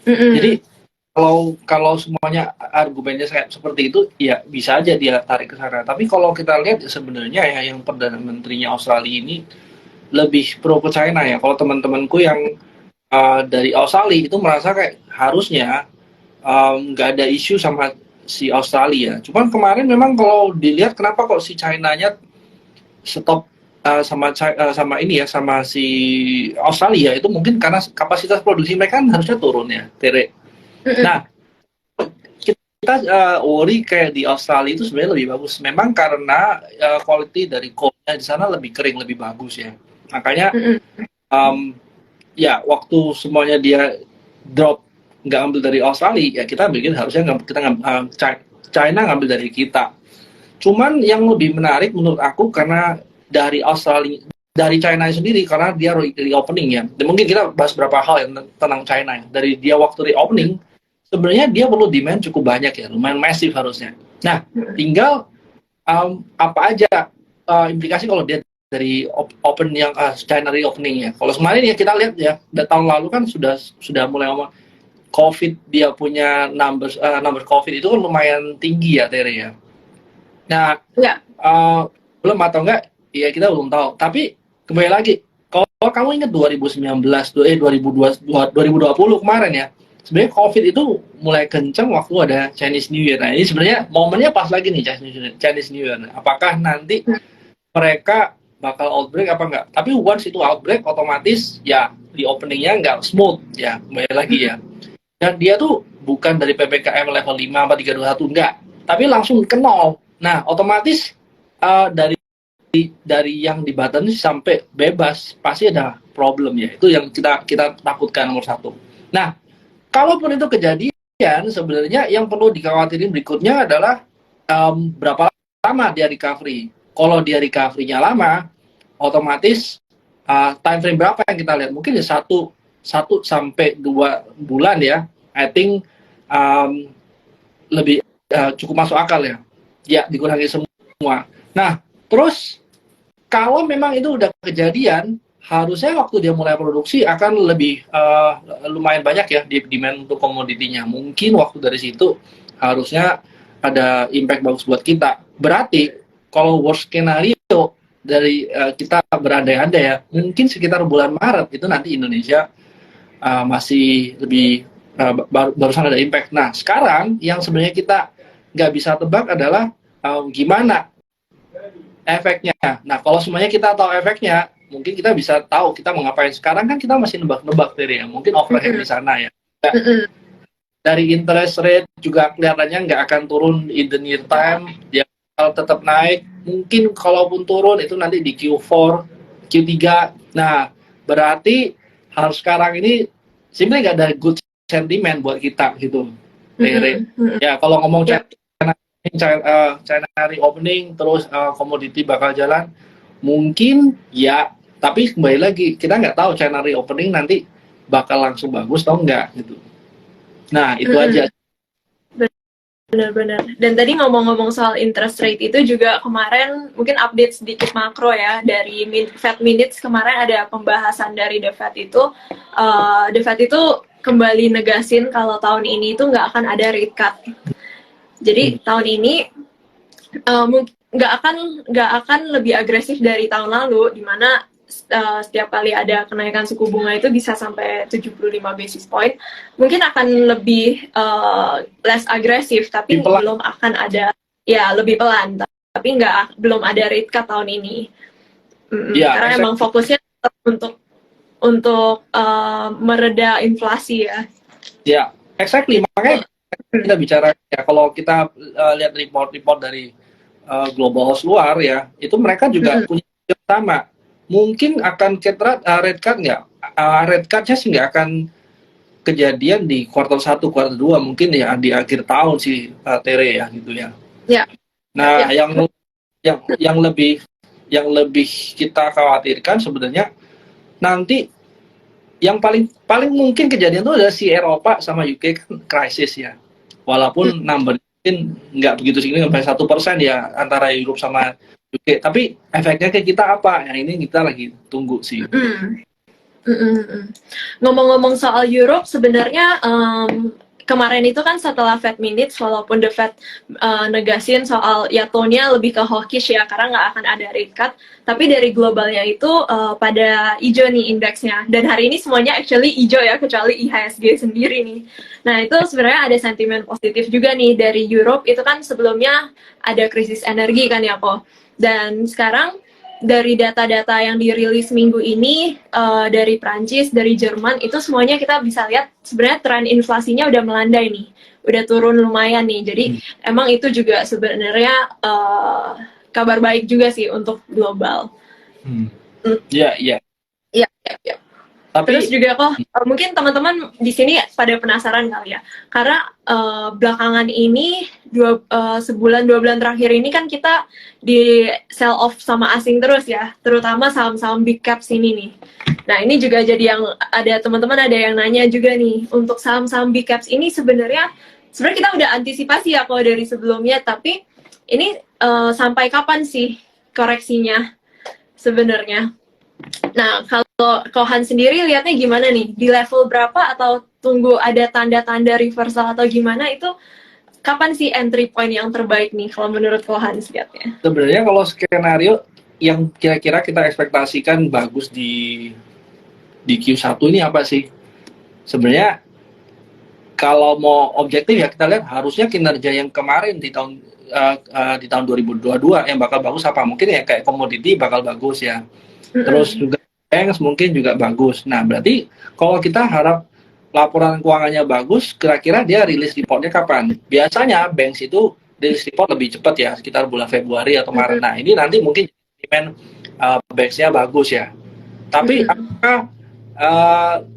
Jadi Mm-mm. kalau semuanya argumennya seperti itu, ya bisa aja dia tarik ke sana. Tapi kalau kita lihat sebenarnya ya yang Perdana Menterinya Australia ini lebih pro ke China ya. Kalau teman-temanku yang dari Australia itu merasa kayak harusnya nggak ada isu sama si Australia. Cuman kemarin memang kalau dilihat kenapa kok si China-nya stop sama ini ya sama si Australia itu mungkin karena kapasitas produksi mereka kan harusnya turun ya, Tere. Mm-mm. Nah, kita worry kayak di Australia itu sebenarnya lebih bagus. Memang karena quality dari coalnya di sana lebih kering, lebih bagus ya. Makanya Mm-mm. um, ya waktu semuanya dia drop nggak ambil dari Australia, ya kita bikin harusnya kita China ngambil dari kita. Cuman yang lebih menarik menurut aku karena dari Australia, dari China sendiri karena dia reopening ya. Dan mungkin kita bahas beberapa hal yang tentang China ya. Dari dia waktu reopening, sebenarnya dia perlu demand cukup banyak ya, lumayan masif harusnya. Nah, tinggal apa aja implikasi kalau dia dari open yang China reopening ya. Kalau kemarin ya kita lihat ya, tahun lalu kan sudah mulai ngomong COVID, dia punya number COVID itu kan lumayan tinggi ya, Tere ya. Nah, Ya. uh, belum atau enggak, ya kita belum tahu. Tapi kembali lagi, kalau kamu ingat 2019, 2020 kemarin ya, sebenarnya COVID itu mulai kencang waktu ada Chinese New Year. Nah, ini sebenarnya momennya pas lagi nih Chinese New Year. Apakah nanti mereka bakal outbreak apa enggak? Tapi once itu outbreak, otomatis ya reopeningnya enggak smooth ya, kembali lagi ya. Dan dia tuh bukan dari PPKM level 5 apa 321 enggak, tapi langsung ke nol. Nah, otomatis dari yang dibatasi sampai bebas pasti ada problem ya. Itu yang kita takutkan nomor satu. Nah, kalaupun itu kejadian, sebenarnya yang perlu dikhawatirin berikutnya adalah berapa lama dia recovery. Kalau dia recovery-nya lama, otomatis time frame berapa yang kita lihat? Mungkin ya 1 sampai 2 bulan ya. I think um, lebih cukup masuk akal ya. Ya, dikurangi semua. Nah, terus kalau memang itu udah kejadian, harusnya waktu dia mulai produksi akan lebih lumayan banyak ya di demand untuk komoditinya. Mungkin waktu dari situ harusnya ada impact bagus buat kita. Berarti kalau worst scenario dari kita berandai-andai ya, mungkin sekitar bulan Maret itu nanti Indonesia masih lebih barusan ada impact. Nah, sekarang yang sebenarnya kita nggak bisa tebak adalah gimana efeknya. Nah, kalau semuanya kita tahu efeknya, mungkin kita bisa tahu kita mau ngapain. Sekarang kan kita masih nebak-nebak dari ya, mungkin overhead di sana ya. Dari interest rate juga kelihatannya nggak akan turun in the near time, dia kalau tetap naik. Mungkin kalaupun turun itu nanti di Q4, Q3. Nah, berarti harus sekarang ini sebenarnya nggak ada good sentiment buat kita gitu. Ya, kalau ngomong Ya. China reopening terus komoditi bakal jalan, mungkin ya, tapi kembali lagi kita nggak tahu China reopening nanti bakal langsung bagus atau enggak gitu. Nah, itu aja. Benar-benar. Dan tadi ngomong-ngomong soal interest rate itu juga kemarin mungkin update sedikit makro ya dari Fed Minutes kemarin ada pembahasan dari The Fed itu. The Fed itu kembali negasin kalau tahun ini itu nggak akan ada rate cut. Jadi tahun ini nggak akan lebih agresif dari tahun lalu, di mana setiap kali ada kenaikan suku bunga itu bisa sampai 75 basis point. Mungkin akan lebih less agresif, tapi belum akan ada, ya lebih pelan, tapi belum ada rate cut tahun ini. Karena emang fokusnya untuk mereda inflasi ya. Ya, exactly. Makanya kita bicara ya, kalau kita lihat report-report dari global house luar ya, itu mereka juga punya yang sama. Mungkin akan rate cut nggak? Rate cut-nya sih nggak akan kejadian di kuartal 1, kuartal 2, mungkin ya di akhir tahun sih, Tere ya gitu ya. Ya. Nah, yang lebih kita khawatirkan sebenarnya nanti yang paling mungkin kejadian itu adalah si Eropa sama UK kan krisis ya. Walaupun number mungkin nggak begitu signifikan sampai 1% ya antara Europe sama UK, tapi efeknya ke kita apa? Yang ini kita lagi tunggu sih. Ngomong-ngomong soal Europe, sebenarnya kemarin itu kan setelah Fed Minutes, walaupun the Fed negasin soal ya tone-nya lebih ke hawkish ya, karena nggak akan ada rate cut, tapi dari globalnya itu pada hijau nih indeksnya. Dan hari ini semuanya actually hijau ya, kecuali IHSG sendiri nih. Nah itu sebenarnya ada sentimen positif juga nih dari Europe, itu kan sebelumnya ada krisis energi kan ya kok. Dan sekarang dari data-data yang dirilis minggu ini dari Prancis, dari Jerman, itu semuanya kita bisa lihat sebenarnya tren inflasinya udah melandai nih, udah turun lumayan nih. Jadi emang itu juga sebenarnya kabar baik juga sih untuk global. Iya, iya. Iya, iya. Terus juga kok mungkin teman-teman di sini pada penasaran kali ya, karena belakangan ini sebulan 2 bulan terakhir ini kan kita di sell off sama asing terus ya, terutama saham-saham big caps ini nih. Nah ini juga jadi yang ada teman-teman ada yang nanya juga nih, untuk saham-saham big caps ini sebenarnya kita udah antisipasi ya kalau dari sebelumnya, tapi ini sampai kapan sih koreksinya sebenarnya? Nah, kalau Kohan sendiri lihatnya gimana nih? Di level berapa atau tunggu ada tanda-tanda reversal atau gimana itu? Kapan sih entry point yang terbaik nih kalau menurut Kohan lihatnya? Sebenarnya kalau skenario yang kira-kira kita ekspektasikan bagus di Q1 ini apa sih? Sebenarnya kalau mau objektif ya kita lihat harusnya kinerja yang kemarin di tahun 2022 yang bakal bagus apa? Mungkin ya kayak komoditi bakal bagus ya. Terus juga banks mungkin juga bagus. Nah, berarti kalau kita harap laporan keuangannya bagus, kira-kira dia rilis reportnya kapan? Biasanya banks itu rilis report lebih cepat ya, sekitar bulan Februari atau Maret. Nah, ini nanti mungkin sentimen banks-nya bagus ya. Tapi apakah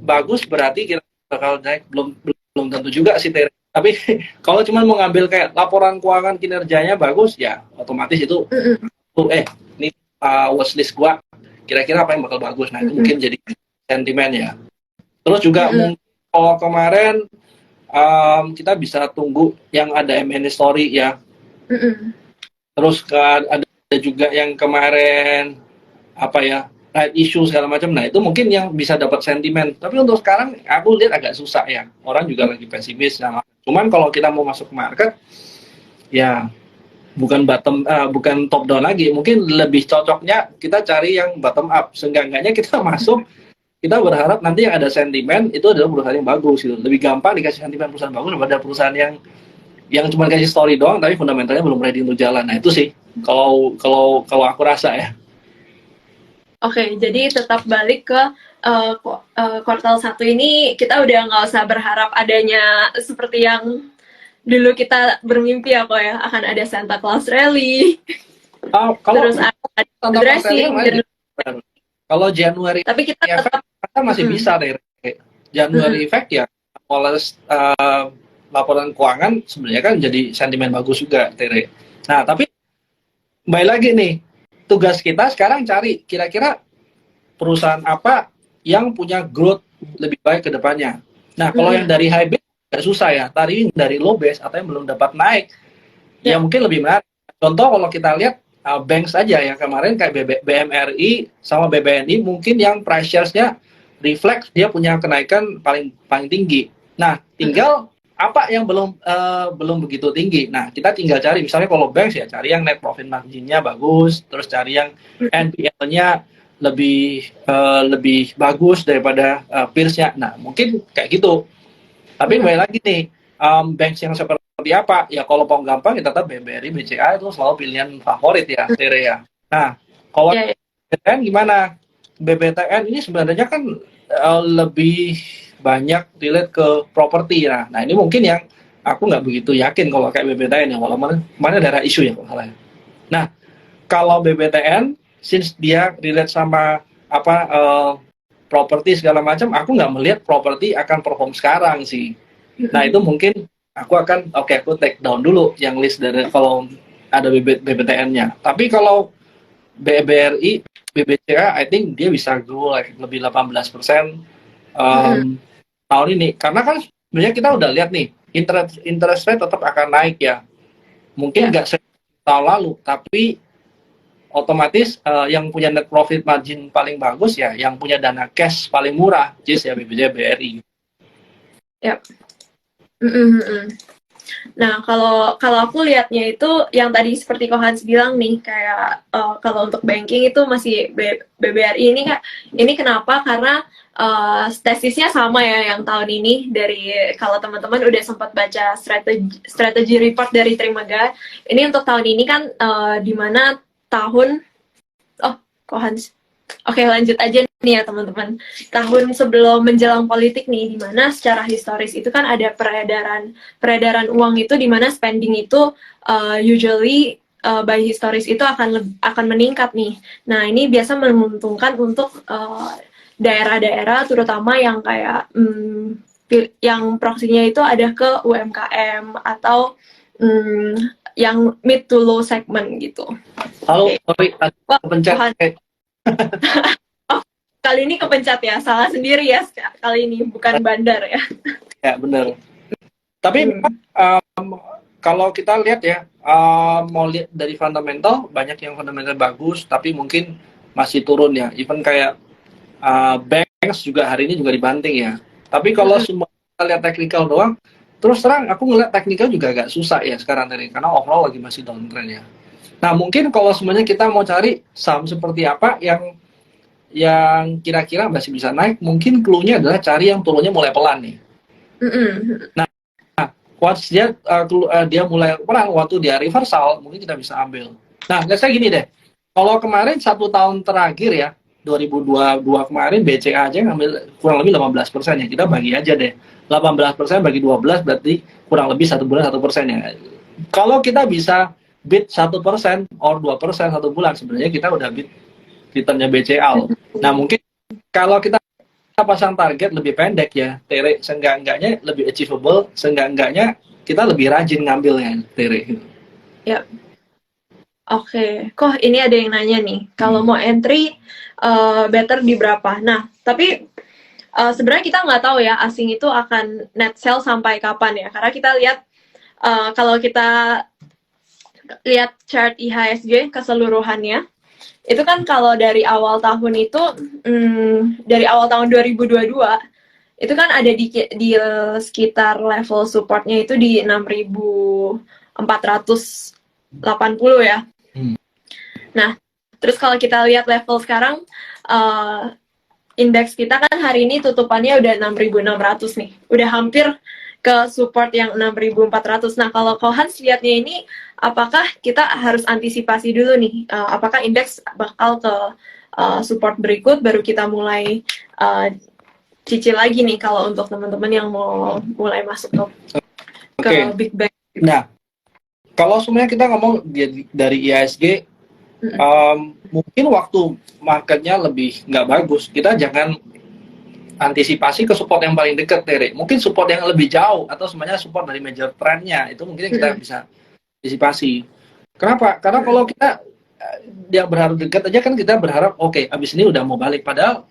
bagus berarti kita bakal naik? Belum tentu juga sih, Tere. Tapi kalau cuma mau ngambil kayak laporan keuangan kinerjanya bagus, ya otomatis itu ini watchlist gua kira-kira apa yang bakal bagus. Nah itu mungkin jadi sentimen ya. Terus juga mungkin kalau kemarin kita bisa tunggu yang ada M&A story ya. Terus ada juga yang kemarin apa ya, right issue segala macam. Nah itu mungkin yang bisa dapat sentimen. Tapi untuk sekarang aku lihat agak susah ya. Orang juga lagi pesimis. Cuman kalau kita mau masuk ke market ya bukan bukan top down lagi, mungkin lebih cocoknya kita cari yang bottom up. Seenggaknya kita masuk, kita berharap nanti yang ada sentimen itu adalah perusahaan yang bagus gitu. Lebih gampang dikasih sentimen perusahaan bagus daripada perusahaan yang cuma kasih story doang tapi fundamentalnya belum ready untuk jalan. Nah itu sih kalau aku rasa ya. Oke, jadi tetap balik ke kuartal 1 ini kita udah nggak usah berharap adanya seperti yang dulu kita bermimpi apa ya, akan ada Santa Claus Rally, terus ada dressing. Kalau Januari, tapi kita tetap masih bisa deh. Januari effect ya, poles laporan keuangan sebenarnya kan jadi sentimen bagus juga, Tere. Nah, tapi kembali lagi nih, tugas kita sekarang cari kira-kira perusahaan apa yang punya growth lebih baik ke depannya. Nah, kalau yang dari high base agak susah ya, tarik dari low base atau yang belum dapat naik, ya mungkin lebih menarik. Contoh kalau kita lihat banks aja yang kemarin kayak BMRI sama BBNI mungkin yang price shares-nya reflect dia punya kenaikan paling tinggi. Nah, tinggal apa yang belum begitu tinggi. Nah, kita tinggal cari misalnya kalau banks ya cari yang net profit margin-nya bagus, terus cari yang NPL-nya lebih bagus daripada peers-nya. Nah, mungkin kayak gitu. Tapi kembali lagi nih, banks yang seperti apa? Ya kalau mau gampang, ya tetap BBRI, BCA itu selalu pilihan favorit ya, Tere ya. Nah, kalau BBTN gimana? BBTN ini sebenarnya kan lebih banyak relate ke properti. Nah, ini mungkin yang aku nggak begitu yakin kalau kayak BBTN ya, walaupun mana daerah isu ya kalau salah. Nah, kalau BBTN, since dia relate sama properti segala macam, aku nggak melihat properti akan perform sekarang sih. Nah itu mungkin aku take down dulu yang list dari kalau ada BBTN-nya. Tapi kalau BBRI, BBCA, I think dia bisa grow lebih 18% tahun ini. Karena kan sebenarnya kita udah lihat nih, interest rate tetap akan naik ya. Mungkin nggak tahun lalu, tapi otomatis yang punya net profit margin paling bagus ya, yang punya dana cash paling murah, JIS ya BBJ BRI. Yap. Nah, kalau aku lihatnya itu yang tadi seperti Kohans bilang nih, kayak kalau untuk banking itu masih BBRI ini kak, ini kenapa? Karena tesisnya sama ya yang tahun ini, dari kalau teman-teman udah sempat baca strategi report dari Trimega, ini untuk tahun ini kan di mana tahun Kohans. Oke, lanjut aja nih ya teman-teman. Tahun sebelum menjelang politik nih, di mana secara historis itu kan ada peredaran uang itu, di mana spending itu usually by historis itu akan meningkat nih. Nah, ini biasa menguntungkan untuk daerah-daerah terutama yang kayak yang proksinya itu ada ke UMKM atau yang mid to low segment gitu. Halo, sorry, kepencet. Kali ini kepencet ya, salah sendiri ya kali ini, bukan bandar ya. Ya benar. Tapi kalau kita lihat ya, mau lihat dari fundamental, banyak yang fundamental bagus, tapi mungkin masih turun ya. Even kayak banks juga hari ini juga dibanting ya. Tapi kalau semua kita lihat teknikal doang, terus terang aku ngeliat teknikal juga agak susah ya sekarang dari, karena overall lagi masih downtrend ya. Nah mungkin kalau semuanya kita mau cari saham seperti apa yang kira-kira masih bisa naik, mungkin clue-nya adalah cari yang turunnya mulai pelan nih. Nah, once dia mulai pelan, waktu dia reversal, mungkin kita bisa ambil. Nah, let's say gini deh, kalau kemarin 1 tahun terakhir ya, 2022 kemarin BCA aja ngambil kurang lebih 15% ya, kita bagi aja deh. 18% bagi 12 berarti kurang lebih 1 bulan 1% ya. Kalau kita bisa beat 1% or 2% 1 bulan, sebenarnya kita udah beat returnnya BCA. Nah mungkin kalau kita pasang target lebih pendek ya, Tere, seenggak-enggaknya lebih achievable, seenggak-enggaknya kita lebih rajin ngambilnya, Tere. Ya. Oke, kok ini ada yang nanya nih, kalau mau entry better di berapa? Nah, tapi sebenarnya kita nggak tahu ya asing itu akan net sell sampai kapan ya, karena kita lihat kalau kita lihat chart IHSG keseluruhannya, itu kan kalau dari awal tahun itu, dari awal tahun 2022, itu kan ada di sekitar level supportnya itu di 6.480 ya. Nah, terus kalau kita lihat level sekarang, indeks kita kan hari ini tutupannya udah 6.600 nih, udah hampir ke support yang 6.400. Nah, kalau Kohans lihatnya ini, apakah kita harus antisipasi dulu nih? Apakah indeks bakal ke support berikut, baru kita mulai cicil lagi nih kalau untuk teman-teman yang mau mulai masuk ke Big Bang? Nah, kalau semuanya kita ngomong dari IHSG, mungkin waktu marketnya lebih nggak bagus, kita jangan antisipasi ke support yang paling dekat, Tere. Mungkin support yang lebih jauh atau semuanya support dari major trendnya, itu mungkin kita bisa antisipasi. Kenapa? Karena kalau kita dia berharap dekat aja kan kita berharap oke, abis ini udah mau balik. Padahal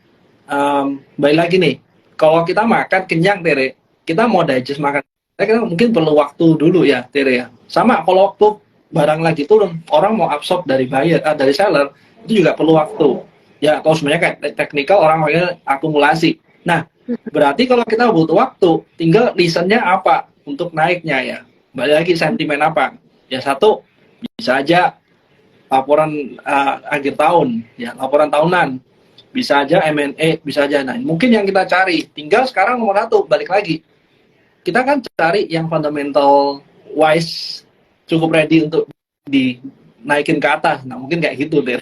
balik lagi nih, kalau kita makan kenyang, Tere, kita mau digest makan, kita mungkin perlu waktu dulu ya, Tere ya. Sama kalau waktu barang lagi turun, orang mau absorb dari buyer, dari seller, itu juga perlu waktu. Ya, atau sebenarnya kayak teknikal orang panggil akumulasi. Nah, berarti kalau kita butuh waktu, tinggal reasonnya apa untuk naiknya ya. Balik lagi sentimen apa. Ya satu, bisa aja laporan akhir tahun, ya laporan tahunan. Bisa aja M&A, bisa aja. Nah, mungkin yang kita cari. Tinggal sekarang nomor 1, balik lagi. Kita kan cari yang fundamental wise, cukup ready untuk dinaikin ke atas. Nah, mungkin kayak gitu deh.